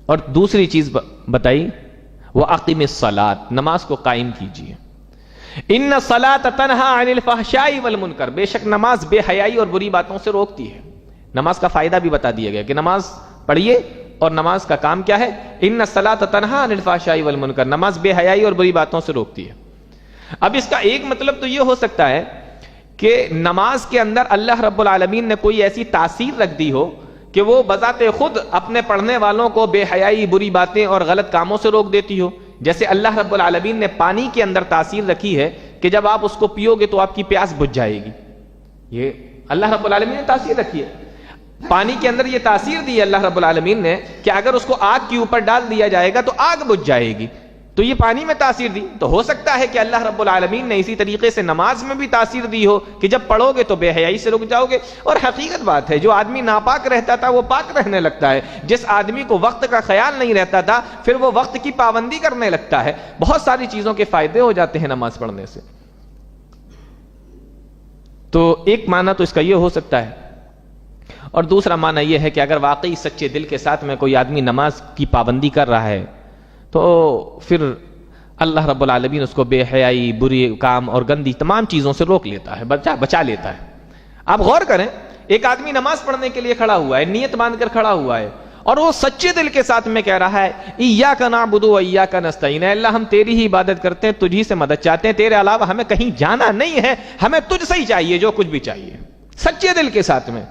اور دوسری چیز بتائی وَأَقِمِ الصَّلَاةَ، نماز کو قائم کیجیے. اِنَّ الصَّلَاةَ تَنْهَىٰ عَنِ الْفَحْشَاءِ وَالْمُنکَرِ، بے شک نماز بے حیائی اور بری باتوں سے روکتی ہے. نماز کا فائدہ بھی بتا دیا گیا کہ نماز پڑھیے، اور نماز کا کام کیا ہے؟ اِنَّ الصَّلَاةَ تَنْهَىٰ عَنِ الْفَحْشَاءِ وَالْمُنکَرِ، نماز بے حیائی اور بری باتوں سے روکتی ہے. اب اس کا ایک مطلب تو یہ ہو سکتا ہے کہ نماز کے اندر اللہ رب العالمین نے کوئی ایسی تاثیر رکھ دی ہو کہ وہ بذات خود اپنے پڑھنے والوں کو بے حیائی، بری باتیں اور غلط کاموں سے روک دیتی ہو. جیسے اللہ رب العالمین نے پانی کے اندر تاثیر رکھی ہے کہ جب آپ اس کو پیو گے تو آپ کی پیاس بجھ جائے گی. یہ اللہ رب العالمین نے تاثیر رکھی ہے. پانی کے اندر یہ تاثیر دی ہے اللہ رب العالمین نے کہ اگر اس کو آگ کے اوپر ڈال دیا جائے گا تو آگ بجھ جائے گی. تو یہ پانی میں تاثیر دی. تو ہو سکتا ہے کہ اللہ رب العالمین نے اسی طریقے سے نماز میں بھی تاثیر دی ہو کہ جب پڑھو گے تو بے حیائی سے رک جاؤ گے. اور حقیقت بات ہے، جو آدمی ناپاک رہتا تھا وہ پاک رہنے لگتا ہے. جس آدمی کو وقت کا خیال نہیں رہتا تھا پھر وہ وقت کی پابندی کرنے لگتا ہے. بہت ساری چیزوں کے فائدے ہو جاتے ہیں نماز پڑھنے سے. تو ایک معنی تو اس کا یہ ہو سکتا ہے، اور دوسرا معنی یہ ہے کہ اگر واقعی سچے دل کے ساتھ میں کوئی آدمی نماز کی پابندی کر رہا ہے تو پھر اللہ رب العالمین اس کو بے حیائی، بری کام اور گندی تمام چیزوں سے روک لیتا ہے، بچا لیتا ہے. آپ غور کریں، ایک آدمی نماز پڑھنے کے لیے کھڑا ہوا ہے، نیت باندھ کر کھڑا ہوا ہے، اور وہ سچے دل کے ساتھ میں کہہ رہا ہے ایاک نعبد و ایاک نستعین، اے اللہ ہم تیری ہی عبادت کرتے ہیں، تجھ ہی سے مدد چاہتے ہیں، تیرے علاوہ ہمیں کہیں جانا نہیں ہے، ہمیں تجھ سے ہی چاہیے جو کچھ بھی چاہیے، سچے دل کے ساتھ میں.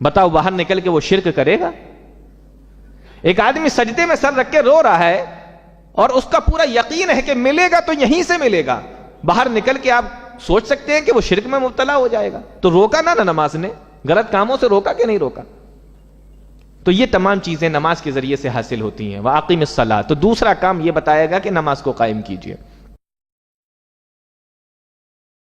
بتاؤ باہر نکل کے وہ شرک کرے گا؟ ایک آدمی سجدے میں سر رکھ کے رو رہا ہے اور اس کا پورا یقین ہے کہ ملے گا تو یہیں سے ملے گا، باہر نکل کے آپ سوچ سکتے ہیں کہ وہ شرک میں مبتلا ہو جائے گا. تو روکا نہ نماز نے، غلط کاموں سے روکا کہ نہیں روکا؟ تو یہ تمام چیزیں نماز کے ذریعے سے حاصل ہوتی ہیں. وَأَقِمِ الصَّلَاةَ، تو دوسرا کام یہ بتایا گا کہ نماز کو قائم کیجیے.